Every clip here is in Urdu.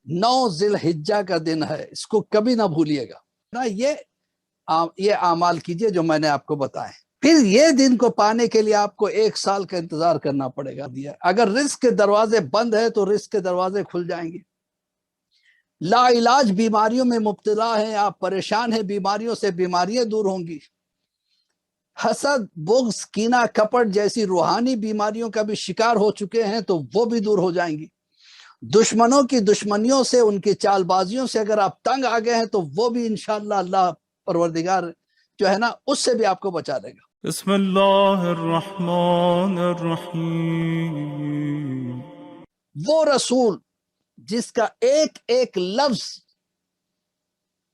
9 ذی الحجہ کا دن ہے، اس کو کبھی نہ بھولیے گا نا۔ یہ اعمال کیجئے جو میں نے آپ کو بتائے، پھر یہ دن کو پانے کے لیے آپ کو 1 سال کا انتظار کرنا پڑے گا۔ اگر رزق کے دروازے بند ہے تو رزق کے دروازے کھل جائیں گے۔ لا علاج بیماریوں میں مبتلا ہیں آپ، پریشان ہیں بیماریوں سے، بیماریاں دور ہوں گی۔ حسد، بغض، کینہ، کپٹ جیسی روحانی بیماریوں کا بھی شکار ہو چکے ہیں تو وہ بھی دور ہو جائیں گی۔ دشمنوں کی دشمنیوں سے، ان کی چال بازیوں سے اگر آپ تنگ آ گئے ہیں تو وہ بھی انشاءاللہ اللہ پروردگار جو ہے نا اس سے بھی آپ کو بچا دے گا۔ بسم اللہ الرحمن الرحیم۔ وہ رسول جس کا ایک ایک لفظ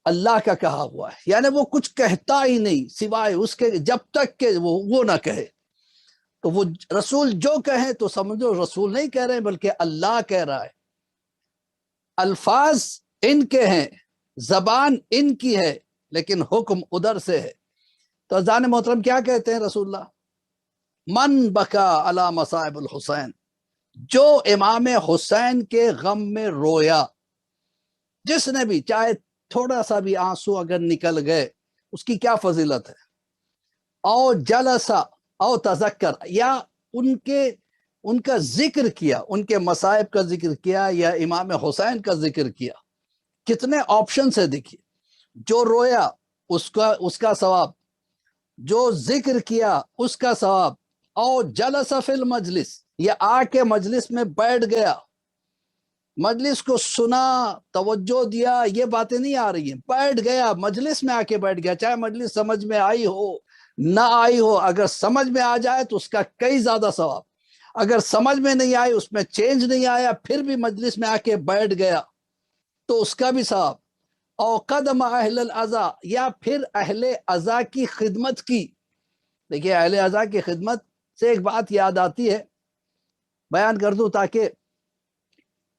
اللہ کا کہا ہوا ہے، یعنی وہ کچھ کہتا ہی نہیں سوائے اس کے، جب تک کہ وہ نہ کہے، تو وہ رسول جو کہے تو سمجھو رسول نہیں کہہ رہے ہیں بلکہ اللہ کہہ رہا ہے۔ الفاظ ان کے ہیں، زبان ان کی ہے، لیکن حکم ادھر سے ہے۔ تو اذان محترم کیا کہتے ہیں رسول اللہ؟ من بکا علی مصائب الحسین، جو امام حسین کے غم میں رویا، جس نے بھی چاہے تھوڑا سا بھی آنسو اگر نکل گئے، اس کی کیا فضیلت ہے؟ او جلسا او تذکر، یا ان کا ذکر کیا، ان کے مصائب کا ذکر کیا، یا امام حسین کا ذکر کیا۔ کتنے آپشن سے دیکھیے، جو رویا اس کا ثواب، جو ذکر کیا اس کا ثواب، او جلس فی المجلس، یا آ کے مجلس میں بیٹھ گیا، مجلس کو سنا، توجہ دیا، یہ باتیں نہیں آ رہی ہیں، بیٹھ گیا، مجلس میں آ کے بیٹھ گیا، چاہے مجلس سمجھ میں آئی ہو نہ آئی ہو، اگر سمجھ میں آ جائے تو اس کا کئی زیادہ ثواب، اگر سمجھ میں نہیں آئی، اس میں چینج نہیں آیا، پھر بھی مجلس میں آ کے بیٹھ گیا تو اس کا بھی ثواب۔ او قدم اہل العزا، یا پھر اہل عزا کی خدمت کی۔ دیکھیے اہل عزا کی خدمت سے ایک بات یاد آتی ہے، بیان کر دوں تاکہ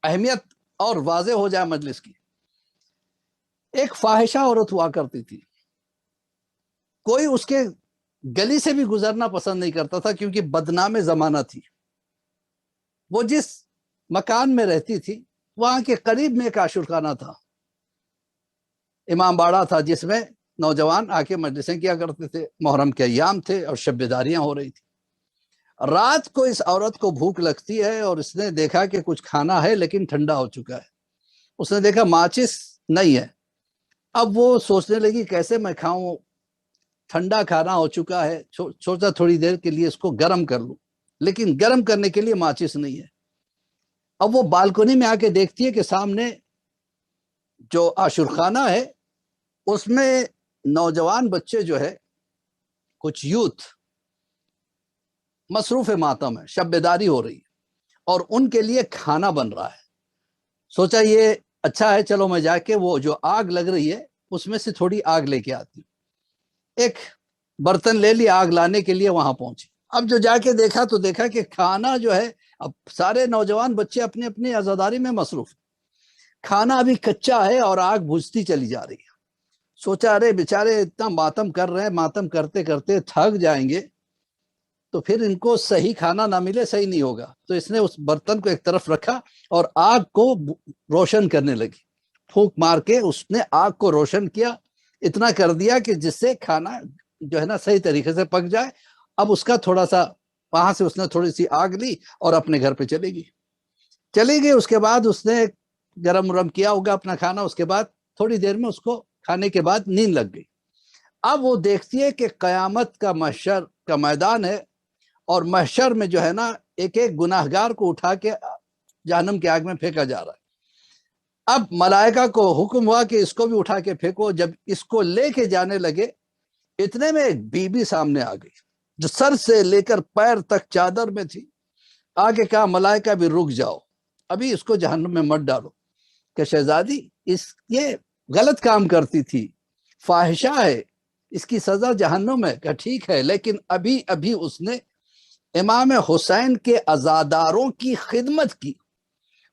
اہمیت اور واضح ہو جائے مجلس کی۔ ایک فاحشہ عورت ہوا کرتی تھی، کوئی اس کے گلی سے بھی گزرنا پسند نہیں کرتا تھا کیونکہ بدنام زمانہ تھی۔ وہ جس مکان میں رہتی تھی وہاں کے قریب میں ایک عاشورخانہ تھا، امام باڑہ تھا، جس میں نوجوان آ کے مجلسیں کیا کرتے تھے، محرم کے ایام تھے اور شب بیداریاں ہو رہی تھی۔ رات کو اس عورت کو بھوک لگتی ہے اور اس نے دیکھا کہ کچھ کھانا ہے لیکن ٹھنڈا ہو چکا ہے۔ اس نے دیکھا ماچس نہیں ہے، اب وہ سوچنے لگی کیسے میں کھاؤں، ٹھنڈا کھانا ہو چکا ہے، سوچا تھوڑی دیر کے لیے اس کو گرم کر لوں، لیکن گرم کرنے کے لیے ماچس نہیں ہے۔ اب وہ بالکنی میں آ کے دیکھتی ہے کہ سامنے جو عاشورخانہ ہے اس میں نوجوان بچے جو ہے، کچھ یوتھ مصروف ماتم ہے، شب بیداری ہو رہی ہے اور ان کے لیے کھانا بن رہا ہے۔ سوچا یہ اچھا ہے، چلو میں جا کے وہ جو آگ لگ رہی ہے اس میں سے تھوڑی آگ لے کے آتی ہوں۔ ایک برتن لے لی، آگ لانے کے لیے وہاں پہنچی۔ اب جو جا کے دیکھا تو دیکھا کہ کھانا جو ہے، اب سارے نوجوان بچے اپنی اپنی عزاداری میں مصروف، کھانا ابھی کچا ہے اور آگ بجھتی چلی جا رہی ہے۔ سوچا ارے بیچارے اتنا ماتم کر رہے ہیں، ماتم کرتے کرتے تھک جائیں گے تو پھر ان کو صحیح کھانا نہ ملے، صحیح نہیں ہوگا۔ تو اس نے اس برتن کو ایک طرف رکھا اور آگ کو روشن کرنے لگی، پھونک مار کے اس نے آگ کو روشن کیا، اتنا کر دیا کہ جس سے کھانا جو ہے نا صحیح طریقے سے پک جائے۔ اب اس کا تھوڑا سا وہاں سے اس نے تھوڑی سی آگ لی اور اپنے گھر پہ چلی گئی۔ اس کے بعد اس نے گرم ورم کیا ہوگا اپنا کھانا، اس کے بعد تھوڑی دیر میں اس کو کھانے کے بعد نیند لگ گئی۔ اب وہ دیکھتی ہے کہ قیامت کا محشر کا میدان ہے اور محشر میں جو ہے نا ایک ایک گناہگار کو اٹھا کے جہنم کی آگ میں پھینکا جا رہا ہے۔ اب ملائکہ کو حکم ہوا کہ اس کو بھی اٹھا کے پھینکو۔ جب اس کو لے کے جانے لگے، اتنے میں ایک بی بی سامنے آ گئی جو سر سے لے کر پیر تک چادر میں تھی۔ آگے کہا ملائکہ بھی رک جاؤ، ابھی اس کو جہنم میں مت ڈالو، کہ شہزادی یہ غلط کام کرتی تھی، فاحشہ ہے، اس کی سزا جہنم ہے۔ کہ ٹھیک ہے، لیکن ابھی ابھی اس نے امام حسین کے عزاداروں کی خدمت کی،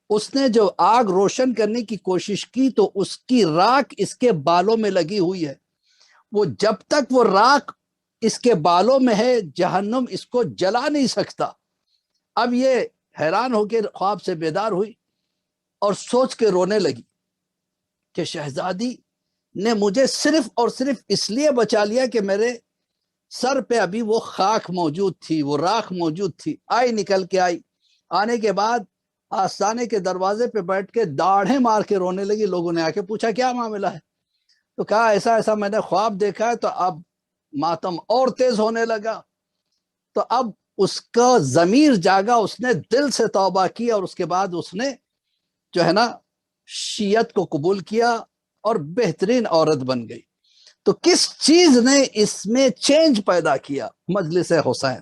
اس نے جو آگ روشن کرنے کی کوشش کی تو اس کی راکھ اس کے بالوں میں لگی ہوئی ہے۔ وہ جب تک وہ راکھ اس کے بالوں میں ہے، جہنم اس کو جلا نہیں سکتا۔ اب یہ حیران ہو کے خواب سے بیدار ہوئی اور سوچ کے رونے لگی کہ شہزادی نے مجھے صرف اور صرف اس لیے بچا لیا کہ میرے سر پہ ابھی وہ خاک موجود تھی، وہ راکھ موجود تھی۔ نکل کے آئی، آنے کے بعد آستانے کے دروازے پہ بیٹھ کے داڑھیں مار کے رونے لگی۔ لوگوں نے آ کے پوچھا کیا معاملہ ہے؟ تو کہا ایسا ایسا میں نے خواب دیکھا ہے۔ تو اب ماتم اور تیز ہونے لگا۔ تو اب اس کا ضمیر جاگا، اس نے دل سے توبہ کی، اور اس کے بعد اس نے جو ہے نا شیعت کو قبول کیا اور بہترین عورت بن گئی۔ تو کس چیز نے اس میں چینج پیدا کیا؟ مجلس حسین۔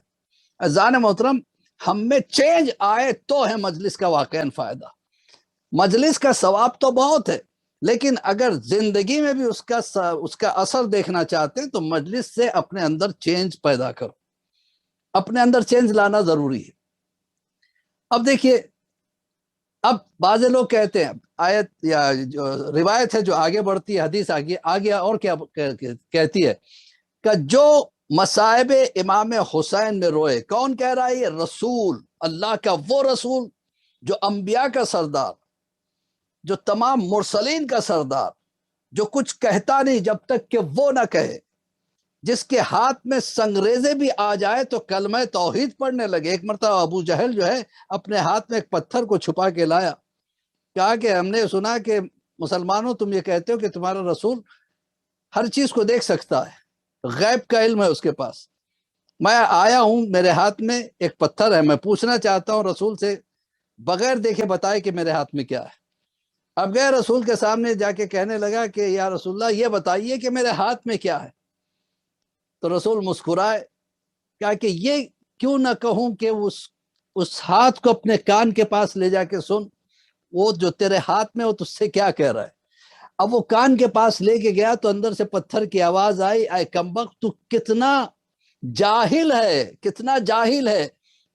اذان محترم، ہم میں چینج آئے تو ہے مجلس کا واقعاً فائدہ۔ مجلس کا ثواب تو بہت ہے، لیکن اگر زندگی میں بھی اس کا اثر دیکھنا چاہتے ہیں تو مجلس سے اپنے اندر چینج پیدا کرو، اپنے اندر چینج لانا ضروری ہے۔ اب دیکھیے، اب بعض لوگ کہتے ہیں، آیت یا جو روایت ہے جو آگے بڑھتی ہے، حدیث آگے اور کیا کہتی ہے کہ جو مصائب امام حسین میں روئے، کون کہہ رہا ہے؟ یہ رسول اللہ کا، وہ رسول جو انبیاء کا سردار، جو تمام مرسلین کا سردار، جو کچھ کہتا نہیں جب تک کہ وہ نہ کہے، جس کے ہاتھ میں سنگریزے بھی آ جائے تو کلمہ توحید پڑھنے لگے۔ ایک مرتبہ ابو جہل جو ہے اپنے ہاتھ میں ایک پتھر کو چھپا کے لایا، کہا کہ ہم نے سنا کہ مسلمانوں تم یہ کہتے ہو کہ تمہارا رسول ہر چیز کو دیکھ سکتا ہے، غیب کا علم ہے اس کے پاس۔ میں آیا ہوں، میرے ہاتھ میں ایک پتھر ہے، میں پوچھنا چاہتا ہوں رسول سے، بغیر دیکھے بتائے کہ میرے ہاتھ میں کیا ہے۔ اب گئے رسول کے سامنے جا کے کہنے لگا کہ یا رسول اللہ یہ بتائیے کہ میرے ہاتھ میں کیا ہے۔ تو رسول مسکرائے، کہا کہ یہ کیوں نہ کہوں کہ اس ہاتھ کو اپنے کان کے پاس لے جا کے سن، وہ جو تیرے ہاتھ میں ہو تو اس سے کیا کہہ رہا ہے۔ اب وہ کان کے پاس لے کے گیا تو اندر سے پتھر کی آواز آئی، اے کمبخت تو کتنا جاہل ہے، کتنا جاہل ہے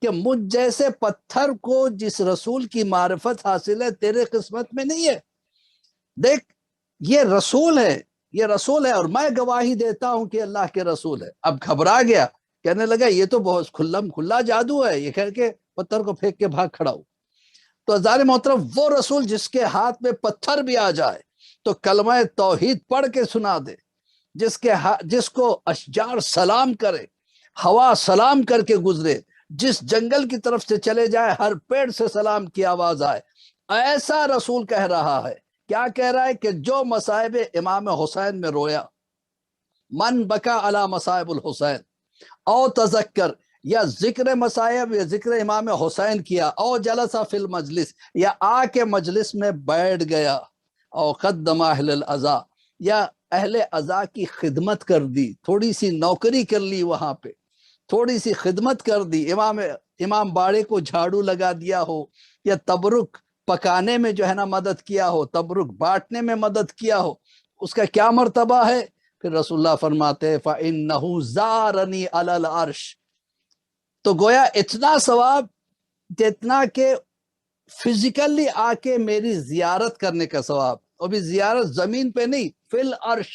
کہ مجھ جیسے پتھر کو جس رسول کی معرفت حاصل ہے تیرے قسمت میں نہیں ہے۔ دیکھ، یہ رسول ہے، یہ رسول ہے، اور میں گواہی دیتا ہوں کہ اللہ کے رسول ہے۔ اب گھبرا گیا، کہنے لگا یہ تو بہت کھلا جادو ہے، یہ کہہ کے پتھر کو پھینک کے بھاگ کھڑا ہو۔ تو عزیزان محترم، وہ رسول جس کے ہاتھ میں پتھر بھی آ جائے تو کلمہ توحید پڑھ کے سنا دے، جس کو اشجار سلام کرے، ہوا سلام کر کے گزرے، جس جنگل کی طرف سے چلے جائے ہر پیڑ سے سلام کی آواز آئے، ایسا رسول کہہ رہا ہے۔ کیا کہہ رہا ہے؟ کہ جو مصائب امام حسین میں رویا، من بکا علی مصائب الحسین او تذکر، یا ذکر مصائب یا ذکر امام حسین کیا، او جلسہ فی المجلس، یا آ کے مجلس میں بیٹھ گیا، او قدم اہل العزا، یا اہل عزا کی خدمت کر دی، تھوڑی سی نوکری کر لی، وہاں پہ تھوڑی سی خدمت کر دی، امام باڑے کو جھاڑو لگا دیا ہو، یا تبرک پکانے میں جو ہے نا مدد کیا ہو، تبرک بانٹنے میں مدد کیا ہو، اس کا کیا مرتبہ ہے؟ پھر رسول اللہ فرماتے فَإِنَّهُ زَارَنِي عَلَى الْعَرْشِ، تو گویا اتنا ثواب جتنا کہ فزیکلی آ کے میری زیارت کرنے کا ثواب، اور بھی زیارت زمین پہ نہیں، فی العرش،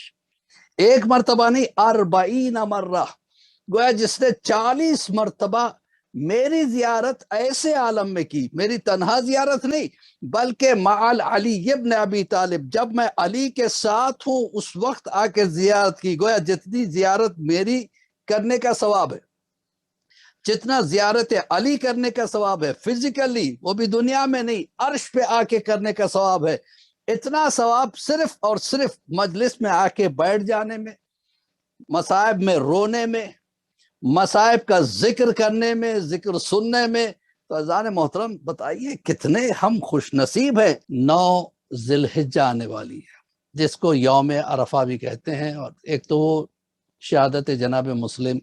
ایک مرتبہ نہیں، 40 مرہ، گویا جس نے 40 مرتبہ میری زیارت ایسے عالم میں کی، میری تنہا زیارت نہیں بلکہ معال علی ابن ابی طالب، جب میں علی کے ساتھ ہوں اس وقت آ کے زیارت کی، گویا جتنی زیارت میری کرنے کا ثواب ہے، جتنا زیارت علی کرنے کا ثواب ہے فزیکلی، وہ بھی دنیا میں نہیں، عرش پہ آ کے کرنے کا ثواب ہے، اتنا ثواب صرف اور صرف مجلس میں آ کے بیٹھ جانے میں، مصائب میں رونے میں، مصائب کا ذکر کرنے میں، ذکر سننے میں۔ تو عزیزان محترم، بتائیے کتنے ہم خوش نصیب ہیں۔ 9 ذی الحجہ آنے والی ہے، جس کو یوم عرفہ بھی کہتے ہیں، اور ایک تو وہ شہادت جناب مسلم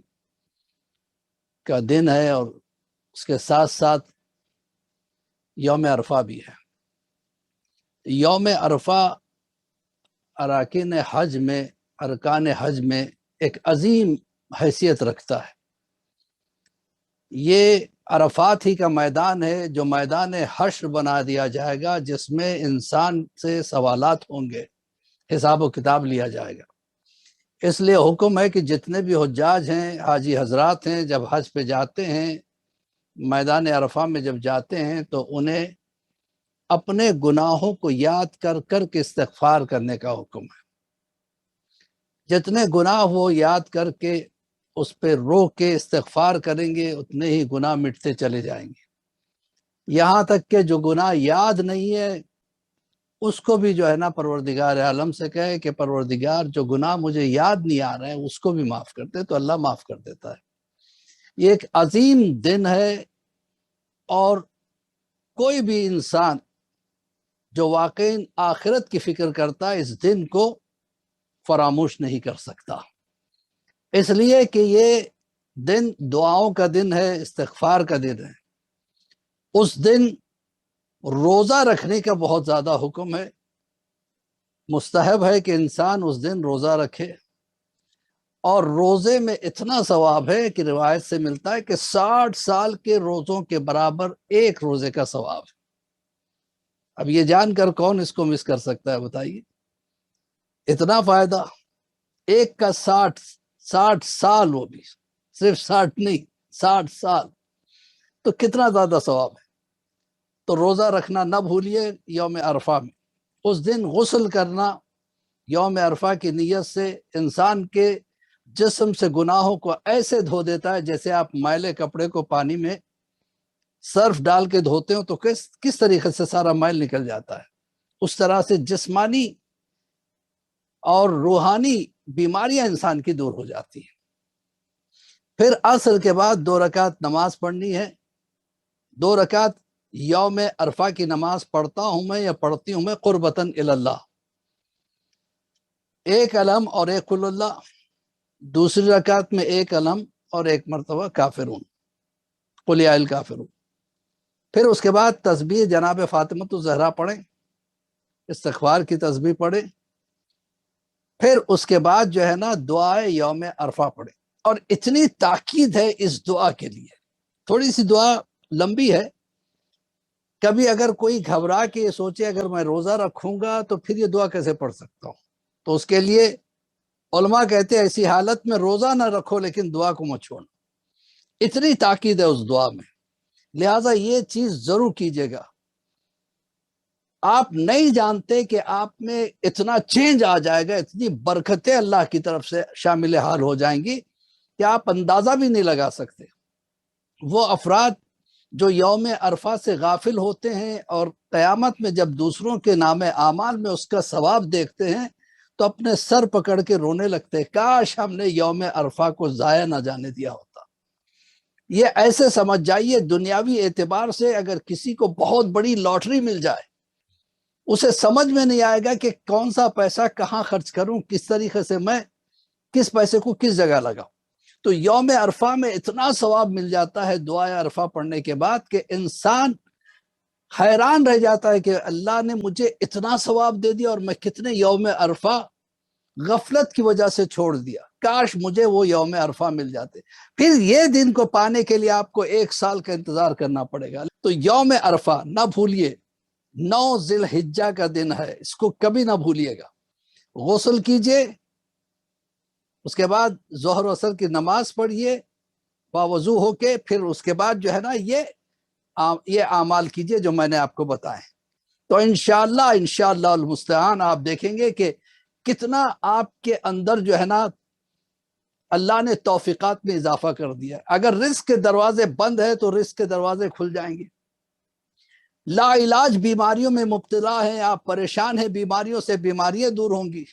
کا دن ہے، اور اس کے ساتھ ساتھ یوم عرفہ بھی ہے۔ یوم عرفہ اراکین حج میں، ارکان حج میں ایک عظیم حیثیت رکھتا ہے۔ یہ عرفات ہی کا میدان ہے جو میدان حشر بنا دیا جائے گا، جس میں انسان سے سوالات ہوں گے، حساب و کتاب لیا جائے گا۔ اس لیے حکم ہے کہ جتنے بھی حجاج ہیں، حاجی حضرات ہیں، جب حج پہ جاتے ہیں، میدان عرفہ میں جب جاتے ہیں تو انہیں اپنے گناہوں کو یاد کر کر کے استغفار کرنے کا حکم ہے۔ جتنے گناہ وہ یاد کر کے اس پہ رو کے استغفار کریں گے اتنے ہی گناہ مٹتے چلے جائیں گے، یہاں تک کہ جو گناہ یاد نہیں ہے اس کو بھی جو ہے نا پروردگار عالم سے کہے کہ پروردگار جو گناہ مجھے یاد نہیں آ رہا ہے اس کو بھی معاف کر دے، تو اللہ معاف کر دیتا ہے۔ یہ ایک عظیم دن ہے، اور کوئی بھی انسان جو واقعی آخرت کی فکر کرتا ہے اس دن کو فراموش نہیں کر سکتا، اس لیے کہ یہ دن دعاؤں کا دن ہے، استغفار کا دن ہے۔ اس دن روزہ رکھنے کا بہت زیادہ حکم ہے، مستحب ہے کہ انسان اس دن روزہ رکھے، اور روزے میں اتنا ثواب ہے کہ روایت سے ملتا ہے کہ 60 سال کے روزوں کے برابر ایک روزے کا ثواب ہے۔ اب یہ جان کر کون اس کو مس کر سکتا ہے بتائیے؟ اتنا فائدہ، ایک کا 60 سال، وہ بھی صرف 60 نہیں، 60 سال، تو کتنا زیادہ ثواب ہے۔ تو روزہ رکھنا نہ بھولیے یوم عرفہ میں۔ اس دن غسل کرنا یوم عرفہ کی نیت سے انسان کے جسم سے گناہوں کو ایسے دھو دیتا ہے جیسے آپ میلے کپڑے کو پانی میں سرف ڈال کے دھوتے ہو تو کس طریقے سے سارا میل نکل جاتا ہے، اس طرح سے جسمانی اور روحانی بیماریاں انسان کی دور ہو جاتی ہیں۔ پھر عصر کے بعد 2 رکعت نماز پڑھنی ہے۔ 2 رکعت یوم عرفہ کی نماز پڑھتا ہوں میں یا پڑھتی ہوں میں قربتاً اللہ، ایک علم اور ایک قل اللہ، دوسری رکعت میں ایک علم اور ایک مرتبہ کافرون، قل یا الکافرون۔ پھر اس کے بعد تسبیح جناب فاطمۃ الزہرا پڑھیں، استغفار کی تسبیح پڑھیں، پھر اس کے بعد جو ہے نا دعائے یوم عرفہ پڑھیں۔ اور اتنی تاکید ہے اس دعا کے لیے، تھوڑی سی دعا لمبی ہے، کبھی اگر کوئی گھبرا کے یہ سوچے اگر میں روزہ رکھوں گا تو پھر یہ دعا کیسے پڑھ سکتا ہوں، تو اس کے لیے علماء کہتے ہیں ایسی حالت میں روزہ نہ رکھو لیکن دعا کو مت چھوڑنا، اتنی تاکید ہے اس دعا میں، لہٰذا یہ چیز ضرور کیجیے گا۔ آپ نہیں جانتے کہ آپ میں اتنا چینج آ جائے گا، اتنی برکتیں اللہ کی طرف سے شامل حال ہو جائیں گی کہ آپ اندازہ بھی نہیں لگا سکتے۔ وہ افراد جو یوم عرفہ سے غافل ہوتے ہیں اور قیامت میں جب دوسروں کے نام اعمال میں اس کا ثواب دیکھتے ہیں تو اپنے سر پکڑ کے رونے لگتے ہیں، کاش ہم نے یوم عرفہ کو ضائع نہ جانے دیا ہوتا۔ یہ ایسے سمجھ جائیے دنیاوی اعتبار سے اگر کسی کو بہت بڑی لاٹری مل جائے، اسے سمجھ میں نہیں آئے گا کہ کون سا پیسہ کہاں خرچ کروں، کس طریقے سے میں کس پیسے کو کس جگہ لگاؤں۔ تو یوم عرفہ میں اتنا ثواب مل جاتا ہے دعائے عرفہ پڑھنے کے بعد کہ انسان حیران رہ جاتا ہے کہ اللہ نے مجھے اتنا ثواب دے دیا اور میں کتنے یوم عرفہ غفلت کی وجہ سے چھوڑ دیا، کاش مجھے وہ یوم عرفہ مل جاتے۔ پھر یہ دن کو پانے کے لیے آپ کو 1 سال کا انتظار کرنا پڑے گا۔ تو یوم عرفہ نہ بھولیے، 9 ذی الحجہ کا دن ہے، اس کو کبھی نہ بھولیے گا۔ غسل کیجئے، اس کے بعد ظہر و عصر کی نماز پڑھیے باوضو ہو کے، پھر اس کے بعد جو ہے نا یہ اعمال کیجئے جو میں نے آپ کو بتائے۔ تو انشاءاللہ المستعان آپ دیکھیں گے کہ کتنا آپ کے اندر جو ہے نا اللہ نے توفیقات میں اضافہ کر دیا۔ اگر رزق کے دروازے بند ہیں تو رزق کے دروازے کھل جائیں گے۔ لا علاج بیماریوں میں مبتلا ہیں، آپ پریشان ہیں بیماریوں سے، بیماریاں دور ہوں گی۔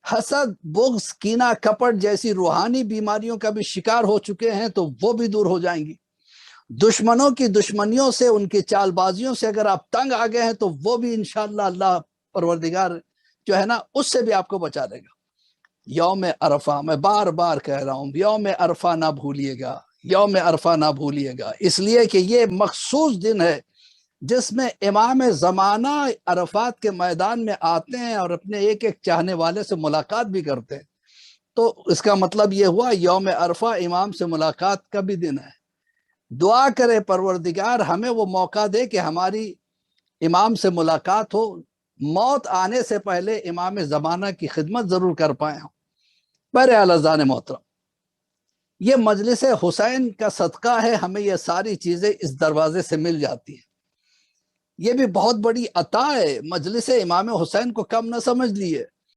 حسد، بغض، کینہ، کپٹ جیسی روحانی بیماریوں کا بھی شکار ہو چکے ہیں تو وہ بھی دور ہو جائیں گی۔ دشمنوں کی دشمنیوں سے، ان کی چال بازیوں سے اگر آپ تنگ آ گئے ہیں تو وہ بھی انشاءاللہ اللہ پروردگار جو ہے نا اس سے بھی آپ کو بچا دے گا۔ یوم عرفہ میں بار بار کہہ رہا ہوں، یوم عرفہ نہ بھولیے گا، یوم عرفہ نہ بھولیے گا، اس لیے کہ یہ مخصوص دن ہے جس میں امام زمانہ عرفات کے میدان میں آتے ہیں اور اپنے ایک ایک چاہنے والے سے ملاقات بھی کرتے ہیں۔ تو اس کا مطلب یہ ہوا یوم عرفہ امام سے ملاقات کا بھی دن ہے۔ دعا کرے پروردگار ہمیں وہ موقع دے کہ ہماری امام سے ملاقات ہو، موت آنے سے پہلے امام زمانہ کی خدمت ضرور کر پائے ہوں۔ بہر اعلیٰ محترم، یہ مجلس حسین کا صدقہ ہے، ہمیں یہ ساری چیزیں اس دروازے سے مل جاتی ہیں۔ یہ بھی بہت بڑی عطا ہے، مجلس امام حسین کو کم نہ سمجھ لیے۔